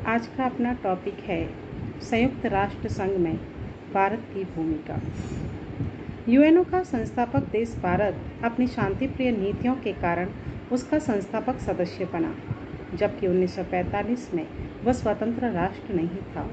आज का अपना टॉपिक है संयुक्त राष्ट्र संघ में भारत की भूमिका। यूएनओ का संस्थापक देश भारत अपनी शांतिप्रिय नीतियों के कारण उसका संस्थापक सदस्य बना, जबकि 1945 में वह स्वतंत्र राष्ट्र नहीं था।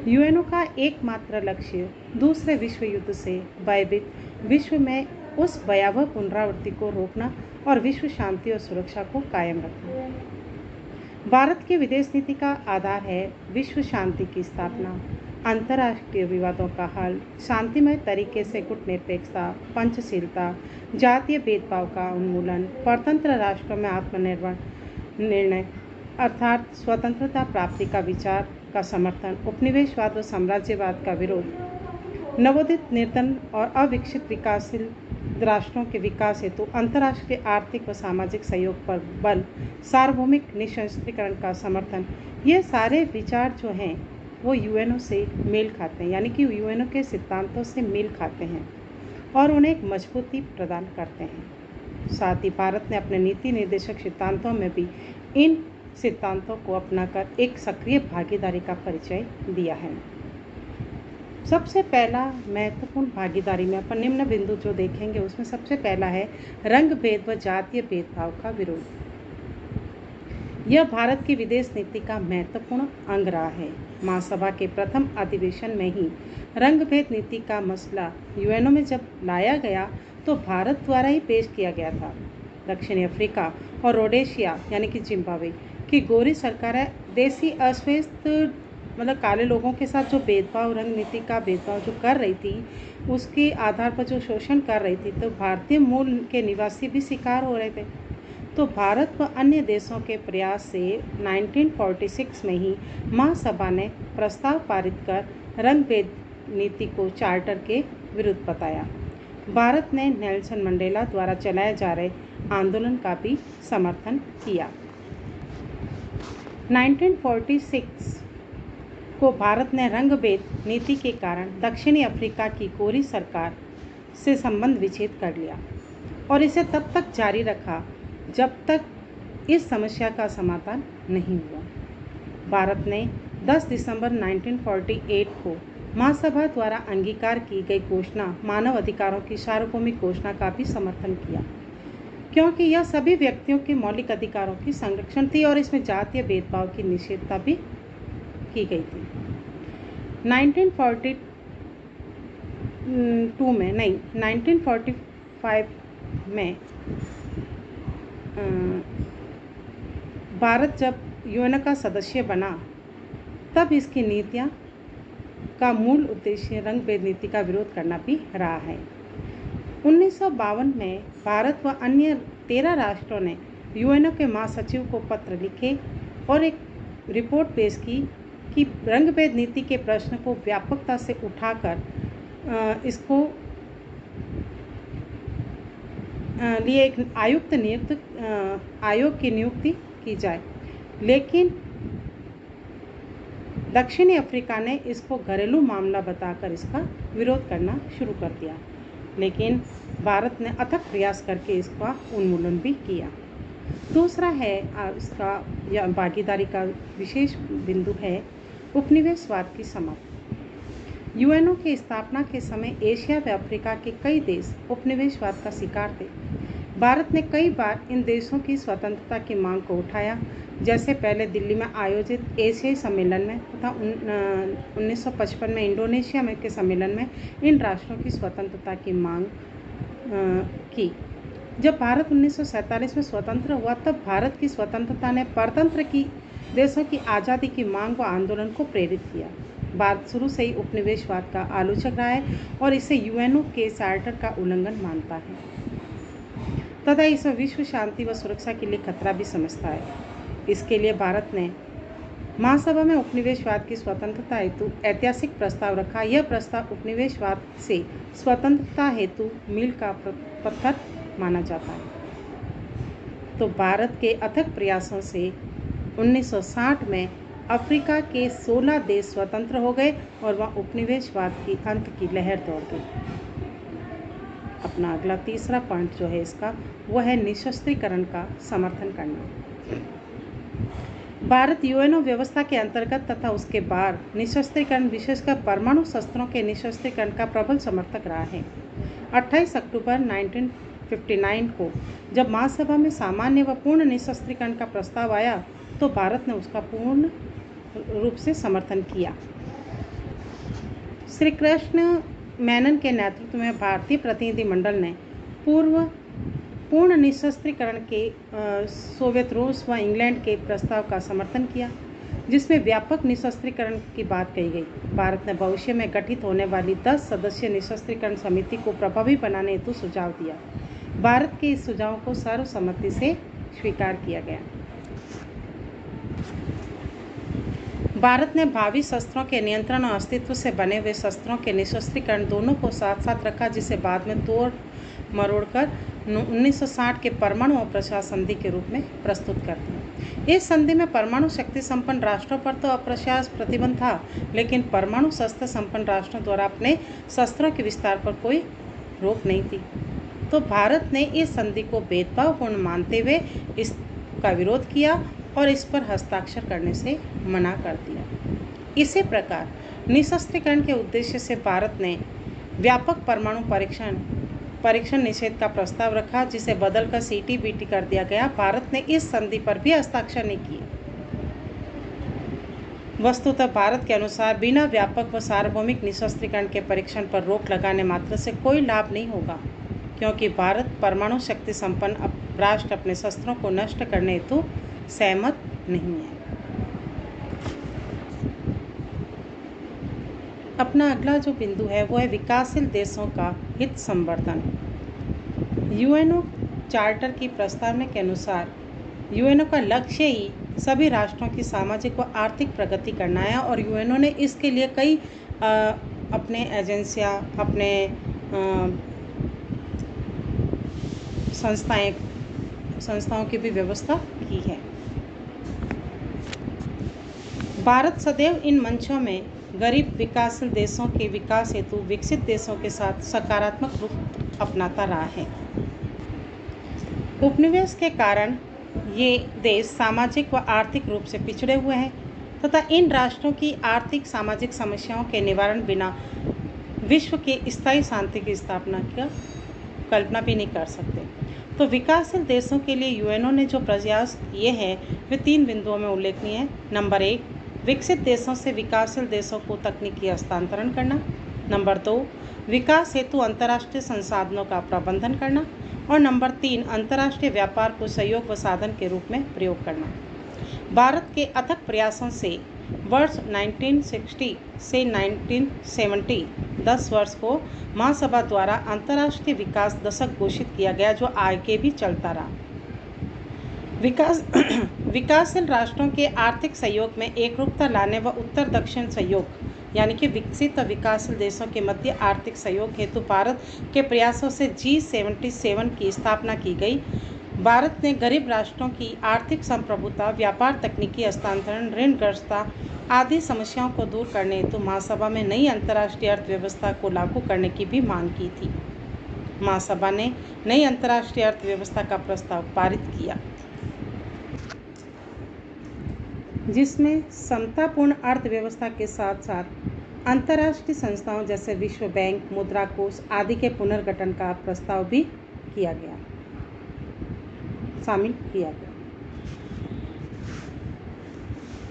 यूएनओ का एकमात्र लक्ष्य दूसरे विश्व युद्ध से भयभीत विश्व में उस भयावह पुनरावृत्ति को रोकना और विश्व शांति और सुरक्षा को कायम रखना। भारत की विदेश नीति का आधार है विश्व शांति की स्थापना, अंतर्राष्ट्रीय विवादों का हल, शांतिमय तरीके से गुटनिरपेक्षता, पंचशीलता, जातीय भेदभाव का उन्मूलन, स्वतंत्र राष्ट्रों में आत्मनिर्भर निर्णय अर्थात स्वतंत्रता प्राप्ति का विचार का समर्थन, उपनिवेशवाद व साम्राज्यवाद का विरोध, नवोदित निर्धन और अविकसित विकासशील राष्ट्रों के विकास हेतु अंतर्राष्ट्रीय आर्थिक व सामाजिक सहयोग पर बल, सार्वभौमिक निशस्त्रीकरण का समर्थन, ये सारे विचार जो हैं वो यूएनओ से मेल खाते हैं, यानी कि यूएनओ के सिद्धांतों से मेल खाते हैं और उन्हें एक मजबूती प्रदान करते हैं। साथ ही भारत ने अपने नीति निर्देशक सिद्धांतों में भी इन सिद्धांतों को अपनाकर एक सक्रिय भागीदारी का परिचय दिया है। सबसे पहला महत्वपूर्ण भागीदारी में अपन निम्न बिंदु जो देखेंगे उसमें सबसे पहला है रंग भेद व जातीय भेदभाव का विरोध। यह भारत की विदेश नीति का महत्वपूर्ण अंग रहा है। महासभा के प्रथम अधिवेशन में ही रंग भेद नीति का मसला यूएनओ में जब लाया गया तो भारत द्वारा ही पेश किया गया था। दक्षिणी अफ्रीका और रोडेशिया यानी कि जिम्बाब्वे की गोरी सरकारें देसी अस्वस्थ काले लोगों के साथ जो भेदभाव, रंग नीति का भेदभाव जो कर रही थी, उसके आधार पर जो शोषण कर रही थी, तो भारतीय मूल के निवासी भी शिकार हो रहे थे। तो भारत व अन्य देशों के प्रयास से 1946 में ही महासभा ने प्रस्ताव पारित कर रंग भेद नीति को चार्टर के विरुद्ध बताया। भारत ने नेल्सन मंडेला द्वारा चलाए जा रहे आंदोलन का भी समर्थन किया। 1946 को भारत ने रंग भेद नीति के कारण दक्षिणी अफ्रीका की गोरी सरकार से संबंध विच्छेद कर लिया और इसे तब तक जारी रखा जब तक इस समस्या का समाधान नहीं हुआ। भारत ने 10 दिसंबर 1948 को महासभा द्वारा अंगीकार की गई घोषणा मानव अधिकारों की सार्वभौमिक घोषणा का भी समर्थन किया, क्योंकि यह सभी व्यक्तियों के मौलिक अधिकारों की संरक्षण थी और इसमें जातीय भेदभाव की निषेधता भी की गई थी। 1945 में भारत जब यूएनओ का सदस्य बना तब इसकी नीतियां का मूल उद्देश्य रंग भेद नीति का विरोध करना भी रहा है। 1952 में भारत व अन्य 13 राष्ट्रों ने यूएनओ के महासचिव को पत्र लिखे और एक रिपोर्ट पेश की कि रंग भेद नीति के प्रश्न को व्यापकता से उठाकर इसको लिए एक आयोग की नियुक्ति की जाए, लेकिन दक्षिणी अफ्रीका ने इसको घरेलू मामला बताकर इसका विरोध करना शुरू कर दिया, लेकिन भारत ने अथक प्रयास करके इसका उन्मूलन भी किया। दूसरा है इसका या भागीदारी का विशेष बिंदु है उपनिवेशवाद की समाप्ति। यूएनओ की स्थापना के समय एशिया व अफ्रीका के कई देश उपनिवेशवाद का शिकार थे। भारत ने कई बार इन देशों की स्वतंत्रता की मांग को उठाया, जैसे पहले दिल्ली में आयोजित एशियाई सम्मेलन में तथा 1955 में इंडोनेशिया में के सम्मेलन में इन राष्ट्रों की स्वतंत्रता की मांग की। जब भारत 1947 में स्वतंत्र हुआ तब भारत की स्वतंत्रता ने परतंत्र की देशों की आज़ादी की मांग व आंदोलन को प्रेरित किया। भारत शुरू से ही उपनिवेशवाद का आलोचक रहा है और इसे यूएनओ के चार्टर का उल्लंघन मानता है तथा इसे विश्व शांति व सुरक्षा के लिए खतरा भी समझता है। इसके लिए भारत ने महासभा में उपनिवेशवाद की स्वतंत्रता हेतु ऐतिहासिक प्रस्ताव रखा। यह प्रस्ताव उपनिवेशवाद से स्वतंत्रता हेतु मील का पत्थर माना जाता है। तो भारत के अथक प्रयासों से 1960 में अफ्रीका के 16 देश स्वतंत्र हो गए और वहाँ उपनिवेशवाद की अंत की लहर दौड़ गई। अपना अगला तीसरा पॉइंट जो है इसका वो है निशस्त्रीकरण का समर्थन करना। भारत यूएनओ व्यवस्था के अंतर्गत तथा उसके बाहर निशस्त्रीकरण, विशेषकर परमाणु शस्त्रों के निशस्त्रीकरण का प्रबल समर्थक रहा है। 28 अक्टूबर 1959 को जब महासभा में सामान्य व पूर्ण निशस्त्रीकरण का प्रस्ताव आया तो भारत ने उसका पूर्ण रूप से समर्थन किया। श्री कृष्ण मेनन के नेतृत्व में भारतीय प्रतिनिधिमंडल ने पूर्ण निशस्त्रीकरण के सोवियत रूस व इंग्लैंड के प्रस्ताव का समर्थन किया, जिसमें व्यापक निशस्त्रीकरण की बात कही गई। भारत ने भविष्य में गठित होने वाली 10 सदस्यीय निशस्त्रीकरण समिति को प्रभावी बनाने हेतु सुझाव दिया। भारत के इस सुझाव को सर्वसम्मति से स्वीकार किया गया। भारत ने भावी शस्त्रों के नियंत्रण और अस्तित्व से बने हुए शस्त्रों के निशस्त्रीकरण दोनों को साथ साथ रखा, जिसे बाद में तोड़ मरोड़कर 1960 के परमाणु अप्रसार संधि के रूप में प्रस्तुत करते हैं। इस संधि में परमाणु शक्ति संपन्न राष्ट्रों पर तो अप्रसार प्रतिबंध था, लेकिन परमाणु शस्त्र संपन्न राष्ट्रों द्वारा अपने शस्त्रों के विस्तार पर कोई रोक नहीं थी। तो भारत ने इस संधि को भेदभावपूर्ण मानते हुए इसका विरोध किया और इस पर हस्ताक्षर करने से मना कर दिया। इसी प्रकार निशस्त्रीकरण के उद्देश्य से भारत ने व्यापक परमाणु परीक्षण निषेध का प्रस्ताव रखा, जिसे बदलकर CTBT कर दिया गया। भारत ने इस संधि पर भी हस्ताक्षर नहीं किए। वस्तुतः भारत के अनुसार बिना व्यापक व सार्वभौमिक निशस्त्रीकरण के परीक्षण पर रोक लगाने मात्र से कोई लाभ नहीं होगा, क्योंकि भारत परमाणु शक्ति संपन्न राष्ट्र अपने शस्त्रों को नष्ट करने हेतु सहमत नहीं है। अपना अगला जो बिंदु है वो है विकासशील देशों का हित संवर्धन। यूएनओ चार्टर की प्रस्तावना के अनुसार यूएनओ का लक्ष्य ही सभी राष्ट्रों की सामाजिक व आर्थिक प्रगति करना है और यूएनओ ने इसके लिए कई अपने एजेंसियां, अपने संस्थाओं की भी व्यवस्था की है। भारत सदैव इन मंचों में गरीब विकासशील देशों के विकास हेतु विकसित देशों के साथ सकारात्मक रूप अपनाता रहा है। उपनिवेश के कारण ये देश सामाजिक व आर्थिक रूप से पिछड़े हुए हैं तथा इन राष्ट्रों की आर्थिक सामाजिक समस्याओं के निवारण बिना विश्व के स्थायी शांति की स्थापना की कल्पना भी नहीं कर सकते। तो विकासशील देशों के लिए यूएनओ ने जो प्रयास किए हैं वे 3 बिंदुओं में उल्लेखनीय है। नंबर 1, विकसित देशों से विकासशील देशों को तकनीकी हस्तांतरण करना। नंबर 2, विकास हेतु अंतर्राष्ट्रीय संसाधनों का प्रबंधन करना। और नंबर 3, अंतर्राष्ट्रीय व्यापार को सहयोग व साधन के रूप में प्रयोग करना। भारत के अथक प्रयासों से वर्ष 1960 से 1970 10 वर्ष को महासभा द्वारा अंतर्राष्ट्रीय विकास दशक घोषित किया गया, जो आगे भी चलता रहा। विकासशील राष्ट्रों के आर्थिक सहयोग में एकरूपता लाने व उत्तर दक्षिण सहयोग यानी कि विकसित और विकासशील देशों के मध्य आर्थिक सहयोग हेतु भारत के प्रयासों से G77 की स्थापना की गई। भारत ने गरीब राष्ट्रों की आर्थिक संप्रभुता, व्यापार, तकनीकी हस्तांतरण, ऋणग्रस्तता आदि समस्याओं को दूर करने हेतु महासभा में नई अंतर्राष्ट्रीय अर्थव्यवस्था को लागू करने की भी मांग की थी। महासभा ने नई अंतर्राष्ट्रीय अर्थव्यवस्था का प्रस्ताव पारित किया, जिसमें समतापूर्ण अर्थव्यवस्था के साथ साथ अंतर्राष्ट्रीय संस्थाओं जैसे विश्व बैंक, मुद्रा कोष आदि के पुनर्गठन का प्रस्ताव भी शामिल किया गया।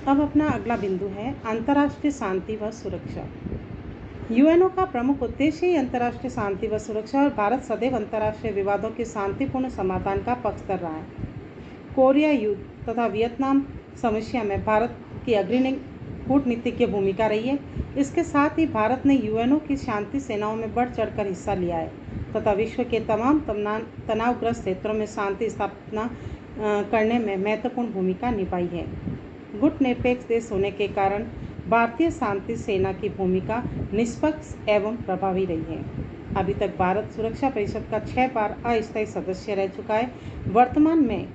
अब अपना अगला बिंदु है अंतर्राष्ट्रीय शांति व सुरक्षा। यूएनओ का प्रमुख उद्देश्य ही अंतर्राष्ट्रीय शांति व सुरक्षा और भारत सदैव अंतर्राष्ट्रीय विवादों के शांतिपूर्ण समाधान का पक्षधर रहा है। कोरिया युद्ध तथा वियतनाम समस्या में भारत की अग्रणी कूटनीतिज्ञ भूमिका रही है। इसके साथ ही भारत ने यूएनओ की शांति सेनाओं में बढ़ चढ़कर हिस्सा लिया है तथा विश्व के तमाम तनावग्रस्त क्षेत्रों में शांति स्थापना करने में महत्वपूर्ण भूमिका निभाई है। गुटनिरपेक्ष देश होने के कारण भारतीय शांति सेना की भूमिका निष्पक्ष एवं प्रभावी रही है। अभी तक भारत सुरक्षा परिषद का 6 बार अस्थायी सदस्य रह चुका है। वर्तमान में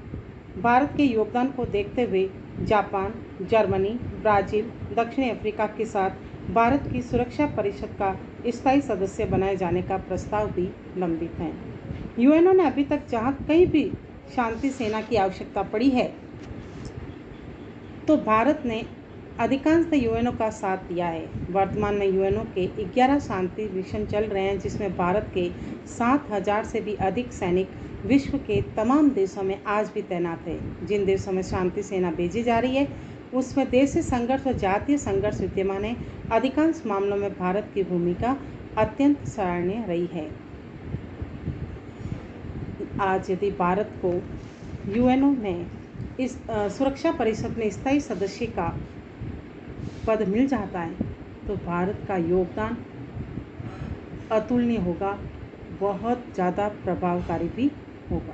भारत के योगदान को देखते हुए जापान, जर्मनी, ब्राज़ील, दक्षिण अफ्रीका के साथ भारत की सुरक्षा परिषद का स्थायी सदस्य बनाए जाने का प्रस्ताव भी लंबित है। यूएनओ ने अभी तक जहां कहीं भी शांति सेना की आवश्यकता पड़ी है तो भारत ने अधिकांश यूएनओ का साथ दिया है। वर्तमान में यूएनओ के 11 शांति मिशन चल रहे हैं, जिसमें भारत के 7,000 से भी अधिक सैनिक विश्व के तमाम देशों में आज भी तैनात है। जिन देशों में शांति सेना भेजी जा रही है उसमें देशी संघर्ष और जातीय संघर्ष विद्यमान है। अधिकांश मामलों में भारत की भूमिका अत्यंत सराहनीय रही है। आज यदि भारत को यूएनओ में इस सुरक्षा परिषद में स्थायी सदस्य का पद मिल जाता है तो भारत का योगदान अतुलनीय होगा, बहुत ज़्यादा प्रभावकारी भी होगा।